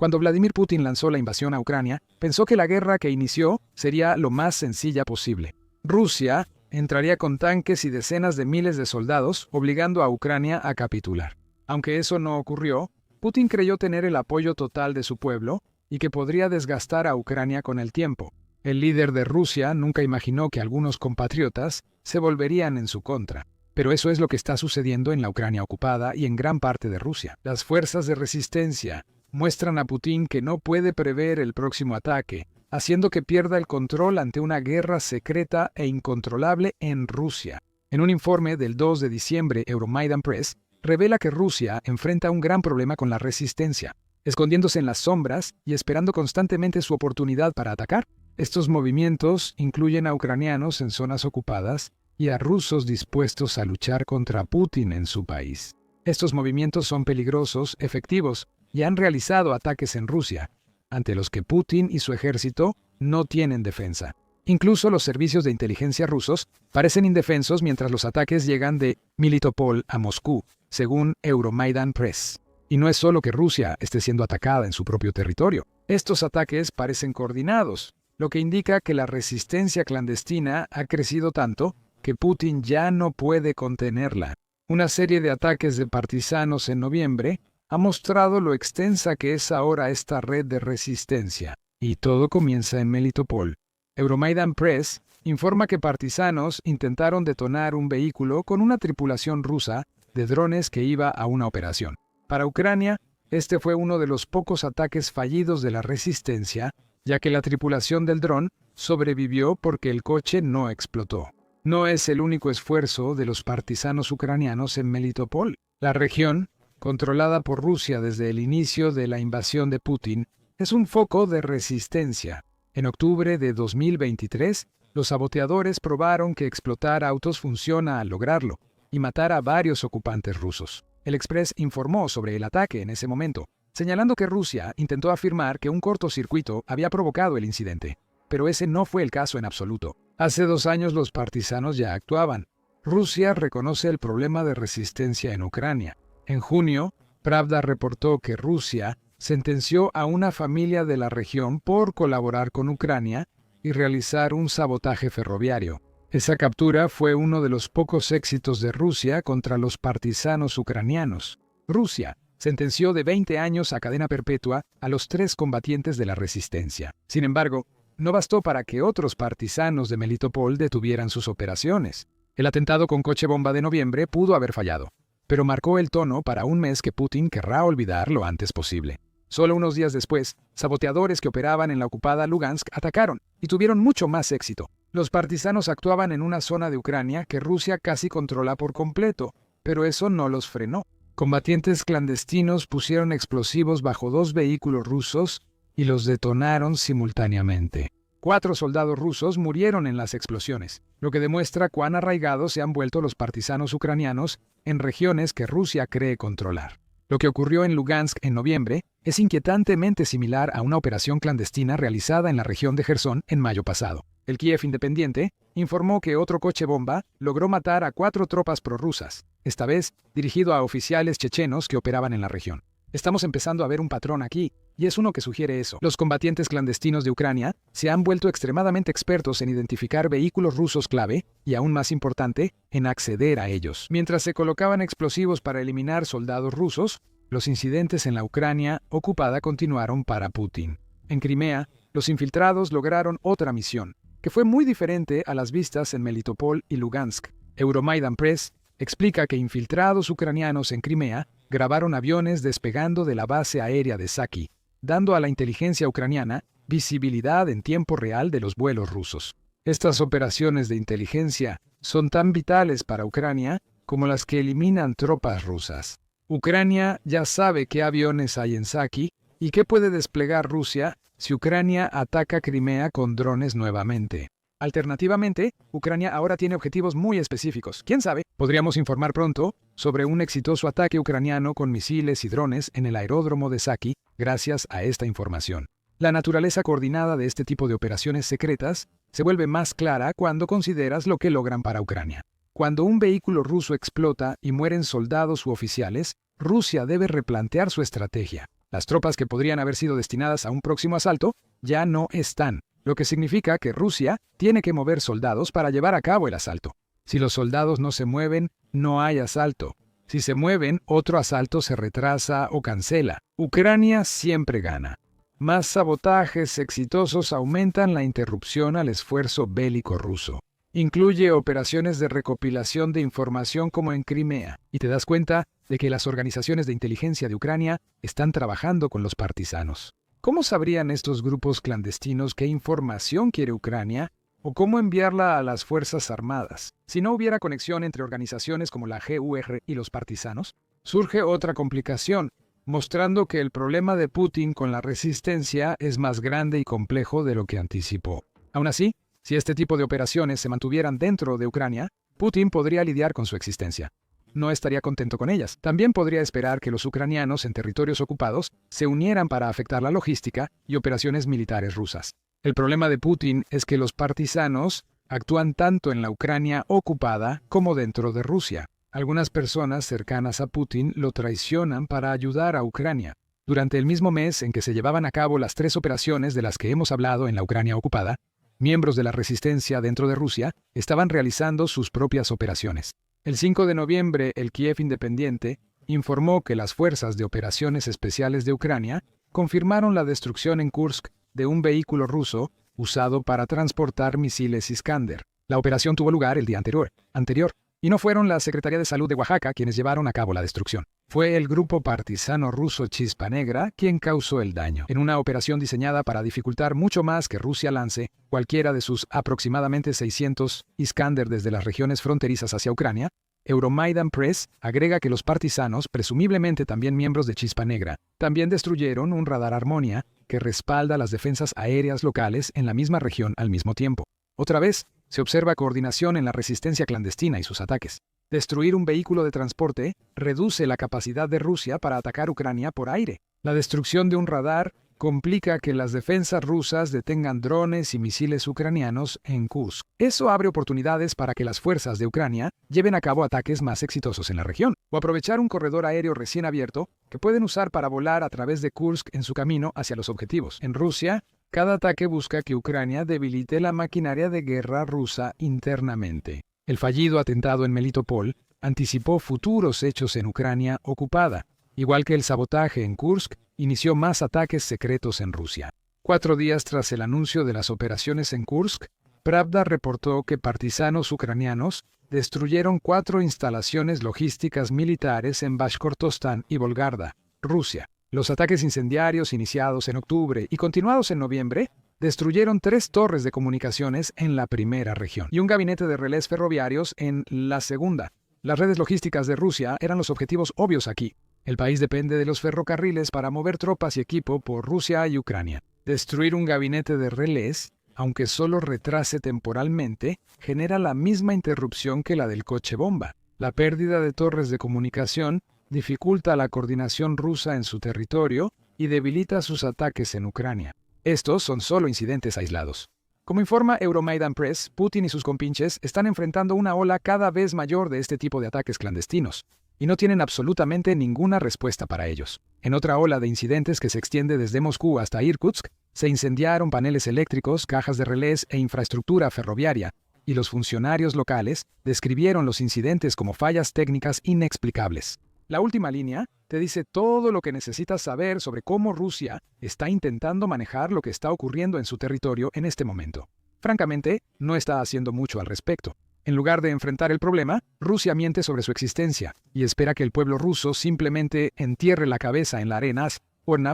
Cuando Vladimir Putin lanzó la invasión a Ucrania, pensó que la guerra que inició sería lo más sencilla posible. Rusia entraría con tanques y decenas de miles de soldados, obligando a Ucrania a capitular. Aunque eso no ocurrió, Putin creyó tener el apoyo total de su pueblo y que podría desgastar a Ucrania con el tiempo. El líder de Rusia nunca imaginó que algunos compatriotas se volverían en su contra. Pero eso es lo que está sucediendo en la Ucrania ocupada y en gran parte de Rusia. Las fuerzas de resistencia muestran a Putin que no puede prever el próximo ataque, haciendo que pierda el control ante una guerra secreta e incontrolable en Rusia. En un informe del 2 de diciembre, Euromaidan Press revela que Rusia enfrenta un gran problema con la resistencia, escondiéndose en las sombras y esperando constantemente su oportunidad para atacar. Estos movimientos incluyen a ucranianos en zonas ocupadas y a rusos dispuestos a luchar contra Putin en su país. Estos movimientos son peligrosos, efectivos, y han realizado ataques en Rusia, ante los que Putin y su ejército no tienen defensa. Incluso los servicios de inteligencia rusos parecen indefensos mientras los ataques llegan de Melitopol a Moscú, según Euromaidan Press. Y no es solo que Rusia esté siendo atacada en su propio territorio. Estos ataques parecen coordinados, lo que indica que la resistencia clandestina ha crecido tanto que Putin ya no puede contenerla. Una serie de ataques de partisanos en noviembre ha mostrado lo extensa que es ahora esta red de resistencia. Y todo comienza en Melitopol. Euromaidan Press informa que partisanos intentaron detonar un vehículo con una tripulación rusa de drones que iba a una operación. Para Ucrania, este fue uno de los pocos ataques fallidos de la resistencia, ya que la tripulación del dron sobrevivió porque el coche no explotó. No es el único esfuerzo de los partisanos ucranianos en Melitopol. La región, controlada por Rusia desde el inicio de la invasión de Putin, es un foco de resistencia. En octubre de 2023, los saboteadores probaron que explotar autos funciona al lograrlo y matar a varios ocupantes rusos. El Express informó sobre el ataque en ese momento, señalando que Rusia intentó afirmar que un cortocircuito había provocado el incidente. Pero ese no fue el caso en absoluto. Hace 2 años los partisanos ya actuaban. Rusia reconoce el problema de resistencia en Ucrania. En junio, Pravda reportó que Rusia sentenció a una familia de la región por colaborar con Ucrania y realizar un sabotaje ferroviario. Esa captura fue uno de los pocos éxitos de Rusia contra los partisanos ucranianos. Rusia sentenció de 20 años a cadena perpetua a los 3 combatientes de la resistencia. Sin embargo, no bastó para que otros partisanos de Melitopol detuvieran sus operaciones. El atentado con coche bomba de noviembre pudo haber fallado, pero marcó el tono para un mes que Putin querrá olvidar lo antes posible. Solo unos días después, saboteadores que operaban en la ocupada Lugansk atacaron y tuvieron mucho más éxito. Los partisanos actuaban en una zona de Ucrania que Rusia casi controla por completo, pero eso no los frenó. Combatientes clandestinos pusieron explosivos bajo 2 vehículos rusos y los detonaron simultáneamente. 4 soldados rusos murieron en las explosiones, lo que demuestra cuán arraigados se han vuelto los partisanos ucranianos en regiones que Rusia cree controlar. Lo que ocurrió en Lugansk en noviembre es inquietantemente similar a una operación clandestina realizada en la región de Jersón en mayo pasado. El Kiev Independiente informó que otro coche bomba logró matar a 4 tropas prorrusas, esta vez dirigido a oficiales chechenos que operaban en la región. Estamos empezando a ver un patrón aquí, y es uno que sugiere eso. Los combatientes clandestinos de Ucrania se han vuelto extremadamente expertos en identificar vehículos rusos clave y, aún más importante, en acceder a ellos. Mientras se colocaban explosivos para eliminar soldados rusos, los incidentes en la Ucrania ocupada continuaron para Putin. En Crimea, los infiltrados lograron otra misión, que fue muy diferente a las vistas en Melitopol y Lugansk. Euromaidan Press explica que infiltrados ucranianos en Crimea grabaron aviones despegando de la base aérea de Saki, dando a la inteligencia ucraniana visibilidad en tiempo real de los vuelos rusos. Estas operaciones de inteligencia son tan vitales para Ucrania como las que eliminan tropas rusas. Ucrania ya sabe qué aviones hay en Saki y qué puede desplegar Rusia si Ucrania ataca Crimea con drones nuevamente. Alternativamente, Ucrania ahora tiene objetivos muy específicos. ¿Quién sabe? Podríamos informar pronto sobre un exitoso ataque ucraniano con misiles y drones en el aeródromo de Saki gracias a esta información. La naturaleza coordinada de este tipo de operaciones secretas se vuelve más clara cuando consideras lo que logran para Ucrania. Cuando un vehículo ruso explota y mueren soldados u oficiales, Rusia debe replantear su estrategia. Las tropas que podrían haber sido destinadas a un próximo asalto ya no están, lo que significa que Rusia tiene que mover soldados para llevar a cabo el asalto. Si los soldados no se mueven, no hay asalto. Si se mueven, otro asalto se retrasa o cancela. Ucrania siempre gana. Más sabotajes exitosos aumentan la interrupción al esfuerzo bélico ruso. Incluye operaciones de recopilación de información como en Crimea, y te das cuenta de que las organizaciones de inteligencia de Ucrania están trabajando con los partisanos. ¿Cómo sabrían estos grupos clandestinos qué información quiere Ucrania o cómo enviarla a las Fuerzas Armadas? Si no hubiera conexión entre organizaciones como la GUR y los partisanos, surge otra complicación, mostrando que el problema de Putin con la resistencia es más grande y complejo de lo que anticipó. Aún así, si este tipo de operaciones se mantuvieran dentro de Ucrania, Putin podría lidiar con su existencia. No estaría contento con ellas. También podría esperar que los ucranianos en territorios ocupados se unieran para afectar la logística y operaciones militares rusas. El problema de Putin es que los partisanos actúan tanto en la Ucrania ocupada como dentro de Rusia. Algunas personas cercanas a Putin lo traicionan para ayudar a Ucrania. Durante el mismo mes en que se llevaban a cabo las 3 operaciones de las que hemos hablado en la Ucrania ocupada, miembros de la resistencia dentro de Rusia estaban realizando sus propias operaciones. El 5 de noviembre, el Kiev Independiente informó que las Fuerzas de Operaciones Especiales de Ucrania confirmaron la destrucción en Kursk de un vehículo ruso usado para transportar misiles Iskander. La operación tuvo lugar el día anterior, y no fueron la Secretaría de Salud de Oaxaca quienes llevaron a cabo la destrucción. Fue el grupo partisano ruso Chispa Negra quien causó el daño, en una operación diseñada para dificultar mucho más que Rusia lance cualquiera de sus aproximadamente 600 Iskander desde las regiones fronterizas hacia Ucrania. Euromaidan Press agrega que los partisanos, presumiblemente también miembros de Chispa Negra, también destruyeron un radar Armonia que respalda las defensas aéreas locales en la misma región al mismo tiempo. Otra vez, se observa coordinación en la resistencia clandestina y sus ataques. Destruir un vehículo de transporte reduce la capacidad de Rusia para atacar Ucrania por aire. La destrucción de un radar complica que las defensas rusas detengan drones y misiles ucranianos en Kursk. Eso abre oportunidades para que las fuerzas de Ucrania lleven a cabo ataques más exitosos en la región, o aprovechar un corredor aéreo recién abierto que pueden usar para volar a través de Kursk en su camino hacia los objetivos. En Rusia, cada ataque busca que Ucrania debilite la maquinaria de guerra rusa internamente. El fallido atentado en Melitopol anticipó futuros hechos en Ucrania ocupada, igual que el sabotaje en Kursk inició más ataques secretos en Rusia. 4 días tras el anuncio de las operaciones en Kursk, Pravda reportó que partisanos ucranianos destruyeron 4 instalaciones logísticas militares en Bashkortostán y Volgarda, Rusia. Los ataques incendiarios iniciados en octubre y continuados en noviembre destruyeron 3 torres de comunicaciones en la primera región y un gabinete de relés ferroviarios en la segunda. Las redes logísticas de Rusia eran los objetivos obvios aquí. El país depende de los ferrocarriles para mover tropas y equipo por Rusia y Ucrania. Destruir un gabinete de relés, aunque solo retrase temporalmente, genera la misma interrupción que la del coche bomba. La pérdida de torres de comunicación dificulta la coordinación rusa en su territorio y debilita sus ataques en Ucrania. Estos son solo incidentes aislados. Como informa Euromaidan Press, Putin y sus compinches están enfrentando una ola cada vez mayor de este tipo de ataques clandestinos, y no tienen absolutamente ninguna respuesta para ellos. En otra ola de incidentes que se extiende desde Moscú hasta Irkutsk, se incendiaron paneles eléctricos, cajas de relés e infraestructura ferroviaria, y los funcionarios locales describieron los incidentes como fallas técnicas inexplicables. La última línea te dice todo lo que necesitas saber sobre cómo Rusia está intentando manejar lo que está ocurriendo en su territorio en este momento. Francamente, no está haciendo mucho al respecto. En lugar de enfrentar el problema, Rusia miente sobre su existencia y espera que el pueblo ruso simplemente entierre la cabeza en la arena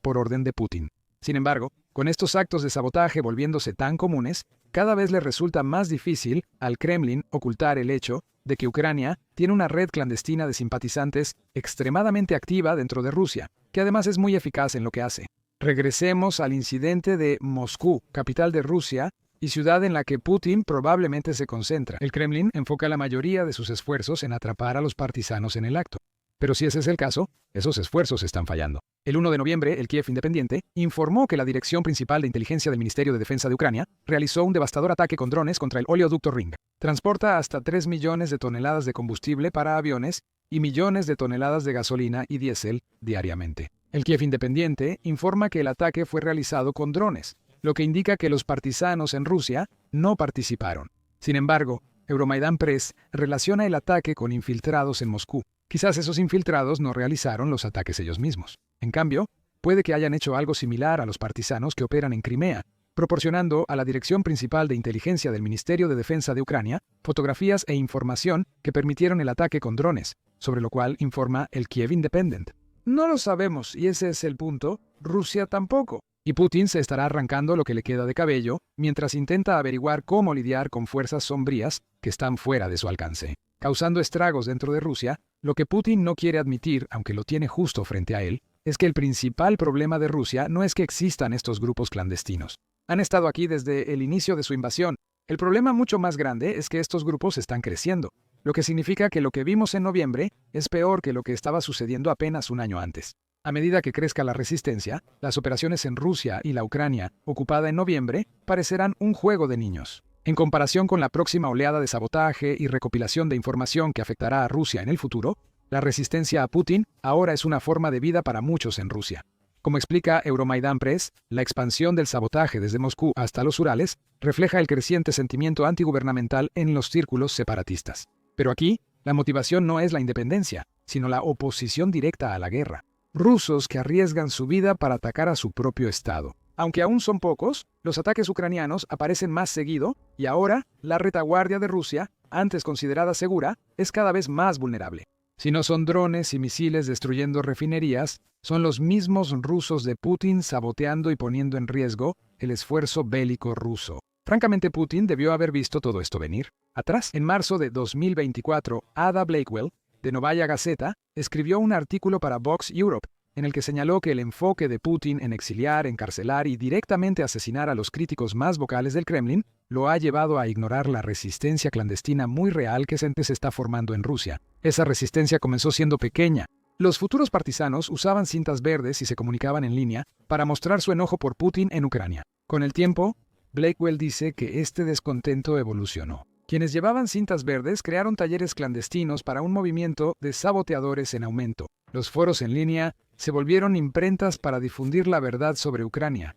por orden de Putin. Sin embargo, con estos actos de sabotaje volviéndose tan comunes, cada vez le resulta más difícil al Kremlin ocultar el hecho de que Ucrania tiene una red clandestina de simpatizantes extremadamente activa dentro de Rusia, que además es muy eficaz en lo que hace. Regresemos al incidente de Moscú, capital de Rusia, y ciudad en la que Putin probablemente se concentra. El Kremlin enfoca la mayoría de sus esfuerzos en atrapar a los partisanos en el acto. Pero si ese es el caso, esos esfuerzos están fallando. El 1 de noviembre, el Kiev Independiente informó que la Dirección Principal de Inteligencia del Ministerio de Defensa de Ucrania realizó un devastador ataque con drones contra el oleoducto Ring. Transporta hasta 3 millones de toneladas de combustible para aviones y millones de toneladas de gasolina y diésel diariamente. El Kiev Independiente informa que el ataque fue realizado con drones, lo que indica que los partisanos en Rusia no participaron. Sin embargo, Euromaidan Press relaciona el ataque con infiltrados en Moscú. Quizás esos infiltrados no realizaron los ataques ellos mismos. En cambio, puede que hayan hecho algo similar a los partisanos que operan en Crimea, proporcionando a la Dirección Principal de Inteligencia del Ministerio de Defensa de Ucrania fotografías e información que permitieron el ataque con drones, sobre lo cual informa el Kiev Independent. No lo sabemos, y ese es el punto. Rusia tampoco. Y Putin se estará arrancando lo que le queda de cabello mientras intenta averiguar cómo lidiar con fuerzas sombrías que están fuera de su alcance, causando estragos dentro de Rusia. Lo que Putin no quiere admitir, aunque lo tiene justo frente a él, es que el principal problema de Rusia no es que existan estos grupos clandestinos. Han estado aquí desde el inicio de su invasión. El problema mucho más grande es que estos grupos están creciendo, lo que significa que lo que vimos en noviembre es peor que lo que estaba sucediendo apenas un año antes. A medida que crezca la resistencia, las operaciones en Rusia y la Ucrania, ocupada en noviembre, parecerán un juego de niños. En comparación con la próxima oleada de sabotaje y recopilación de información que afectará a Rusia en el futuro, la resistencia a Putin ahora es una forma de vida para muchos en Rusia. Como explica Euromaidan Press, la expansión del sabotaje desde Moscú hasta los Urales refleja el creciente sentimiento antigubernamental en los círculos separatistas. Pero aquí, la motivación no es la independencia, sino la oposición directa a la guerra. Rusos que arriesgan su vida para atacar a su propio Estado. Aunque aún son pocos, los ataques ucranianos aparecen más seguido y ahora la retaguardia de Rusia, antes considerada segura, es cada vez más vulnerable. Si no son drones y misiles destruyendo refinerías, son los mismos rusos de Putin saboteando y poniendo en riesgo el esfuerzo bélico ruso. Francamente, Putin debió haber visto todo esto venir. Atrás, en marzo de 2024, Ada Blakewell, de Novaya Gazeta, escribió un artículo para Vox Europe, en el que señaló que el enfoque de Putin en exiliar, encarcelar y directamente asesinar a los críticos más vocales del Kremlin lo ha llevado a ignorar la resistencia clandestina muy real que se está formando en Rusia. Esa resistencia comenzó siendo pequeña. Los futuros partisanos usaban cintas verdes y se comunicaban en línea para mostrar su enojo por Putin en Ucrania. Con el tiempo, Blakewell dice que este descontento evolucionó. Quienes llevaban cintas verdes crearon talleres clandestinos para un movimiento de saboteadores en aumento. Los foros en línea se volvieron imprentas para difundir la verdad sobre Ucrania.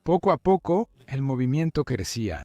Poco a poco, el movimiento crecía.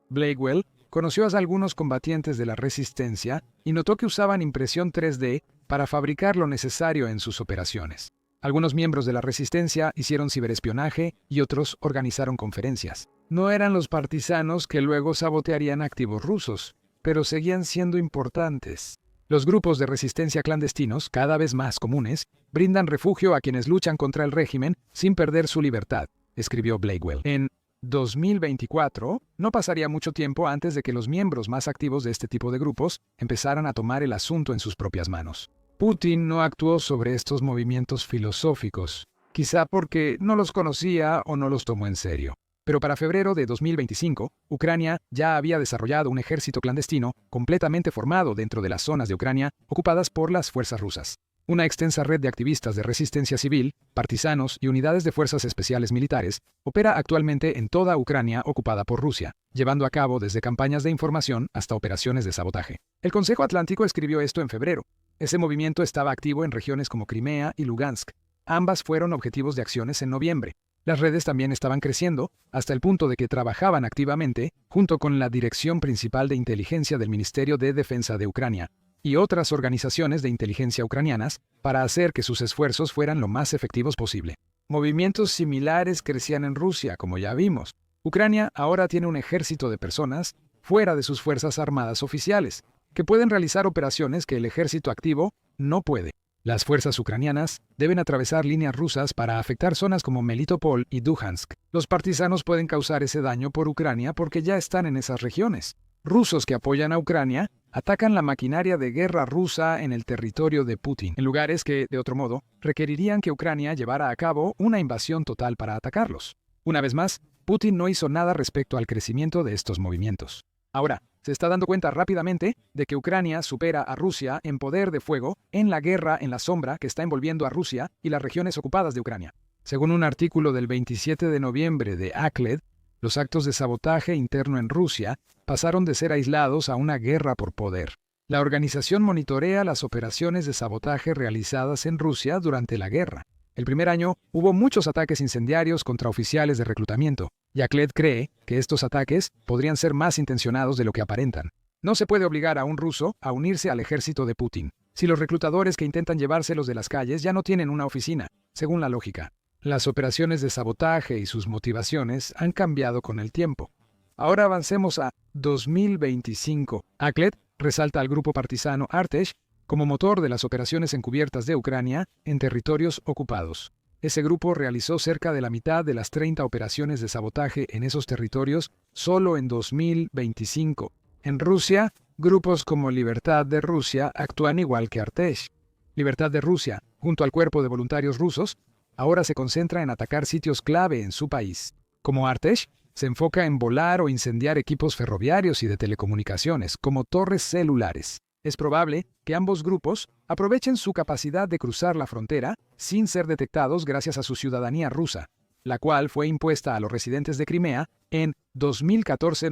Blakewell conoció a algunos combatientes de la resistencia y notó que usaban impresión 3D para fabricar lo necesario en sus operaciones. Algunos miembros de la resistencia hicieron ciberespionaje y otros organizaron conferencias. No eran los partisanos que luego sabotearían activos rusos, pero seguían siendo importantes. Los grupos de resistencia clandestinos, cada vez más comunes, brindan refugio a quienes luchan contra el régimen sin perder su libertad, escribió Blakewell. En 2024, no pasaría mucho tiempo antes de que los miembros más activos de este tipo de grupos empezaran a tomar el asunto en sus propias manos. Putin no actuó sobre estos movimientos filosóficos, quizá porque no los conocía o no los tomó en serio. Pero para febrero de 2025, Ucrania ya había desarrollado un ejército clandestino completamente formado dentro de las zonas de Ucrania ocupadas por las fuerzas rusas. Una extensa red de activistas de resistencia civil, partisanos y unidades de fuerzas especiales militares opera actualmente en toda Ucrania ocupada por Rusia, llevando a cabo desde campañas de información hasta operaciones de sabotaje. El Consejo Atlántico escribió esto en febrero. Ese movimiento estaba activo en regiones como Crimea y Lugansk. Ambas fueron objetivos de acciones en noviembre. Las redes también estaban creciendo, hasta el punto de que trabajaban activamente, junto con la Dirección Principal de Inteligencia del Ministerio de Defensa de Ucrania y otras organizaciones de inteligencia ucranianas, para hacer que sus esfuerzos fueran lo más efectivos posible. Movimientos similares crecían en Rusia, como ya vimos. Ucrania ahora tiene un ejército de personas, fuera de sus fuerzas armadas oficiales, que pueden realizar operaciones que el ejército activo no puede. Las fuerzas ucranianas deben atravesar líneas rusas para afectar zonas como Melitopol y Luhansk. Los partisanos pueden causar ese daño por Ucrania porque ya están en esas regiones. Rusos que apoyan a Ucrania atacan la maquinaria de guerra rusa en el territorio de Putin, en lugares que, de otro modo, requerirían que Ucrania llevara a cabo una invasión total para atacarlos. Una vez más, Putin no hizo nada respecto al crecimiento de estos movimientos. Ahora, se está dando cuenta rápidamente de que Ucrania supera a Rusia en poder de fuego en la guerra en la sombra que está envolviendo a Rusia y las regiones ocupadas de Ucrania. Según un artículo del 27 de noviembre de ACLED, los actos de sabotaje interno en Rusia pasaron de ser aislados a una guerra por poder. La organización monitorea las operaciones de sabotaje realizadas en Rusia durante la guerra. El primer año hubo muchos ataques incendiarios contra oficiales de reclutamiento. Yakovlev cree que estos ataques podrían ser más intencionados de lo que aparentan. No se puede obligar a un ruso a unirse al ejército de Putin, si los reclutadores que intentan llevárselos de las calles ya no tienen una oficina, según la lógica. Las operaciones de sabotaje y sus motivaciones han cambiado con el tiempo. Ahora avancemos a 2025. Yakovlev resalta al grupo partisano Artesh como motor de las operaciones encubiertas de Ucrania en territorios ocupados. Ese grupo realizó cerca de la mitad de las 30 operaciones de sabotaje en esos territorios solo en 2025. En Rusia, grupos como Libertad de Rusia actúan igual que Artesh. Libertad de Rusia, junto al cuerpo de voluntarios rusos, ahora se concentra en atacar sitios clave en su país. Como Artesh, se enfoca en volar o incendiar equipos ferroviarios y de telecomunicaciones, como torres celulares. Es probable que ambos grupos aprovechen su capacidad de cruzar la frontera sin ser detectados gracias a su ciudadanía rusa, la cual fue impuesta a los residentes de Crimea en 2014.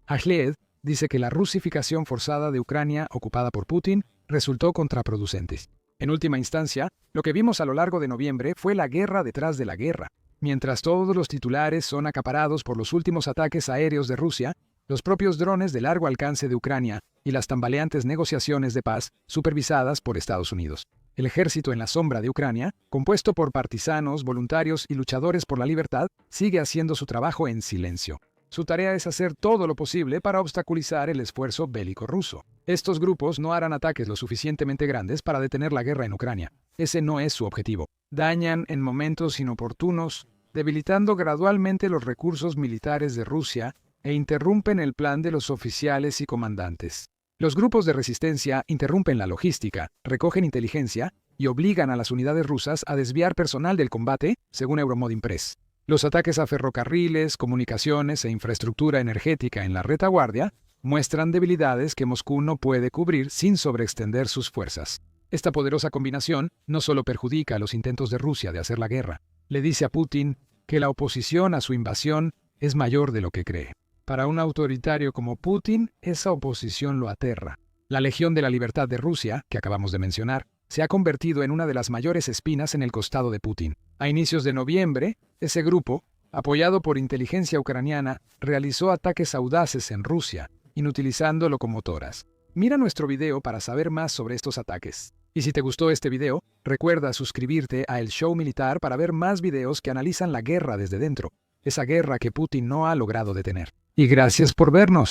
Yakovlev dice que la rusificación forzada de Ucrania ocupada por Putin resultó contraproducente. En última instancia, lo que vimos a lo largo de noviembre fue la guerra detrás de la guerra. Mientras todos los titulares son acaparados por los últimos ataques aéreos de Rusia, los propios drones de largo alcance de Ucrania y las tambaleantes negociaciones de paz supervisadas por Estados Unidos. El ejército en la sombra de Ucrania, compuesto por partisanos, voluntarios y luchadores por la libertad, sigue haciendo su trabajo en silencio. Su tarea es hacer todo lo posible para obstaculizar el esfuerzo bélico ruso. Estos grupos no harán ataques lo suficientemente grandes para detener la guerra en Ucrania. Ese no es su objetivo. Dañan en momentos inoportunos, debilitando gradualmente los recursos militares de Rusia e interrumpen el plan de los oficiales y comandantes. Los grupos de resistencia interrumpen la logística, recogen inteligencia y obligan a las unidades rusas a desviar personal del combate, según Euromodern Press. Los ataques a ferrocarriles, comunicaciones e infraestructura energética en la retaguardia muestran debilidades que Moscú no puede cubrir sin sobreextender sus fuerzas. Esta poderosa combinación no solo perjudica a los intentos de Rusia de hacer la guerra, le dice a Putin que la oposición a su invasión es mayor de lo que cree. Para un autoritario como Putin, esa oposición lo aterra. La Legión de la Libertad de Rusia, que acabamos de mencionar, se ha convertido en una de las mayores espinas en el costado de Putin. A inicios de noviembre, ese grupo, apoyado por inteligencia ucraniana, realizó ataques audaces en Rusia, inutilizando locomotoras. Mira nuestro video para saber más sobre estos ataques. Y si te gustó este video, recuerda suscribirte a El Show Militar para ver más videos que analizan la guerra desde dentro, esa guerra que Putin no ha logrado detener. Y gracias por vernos.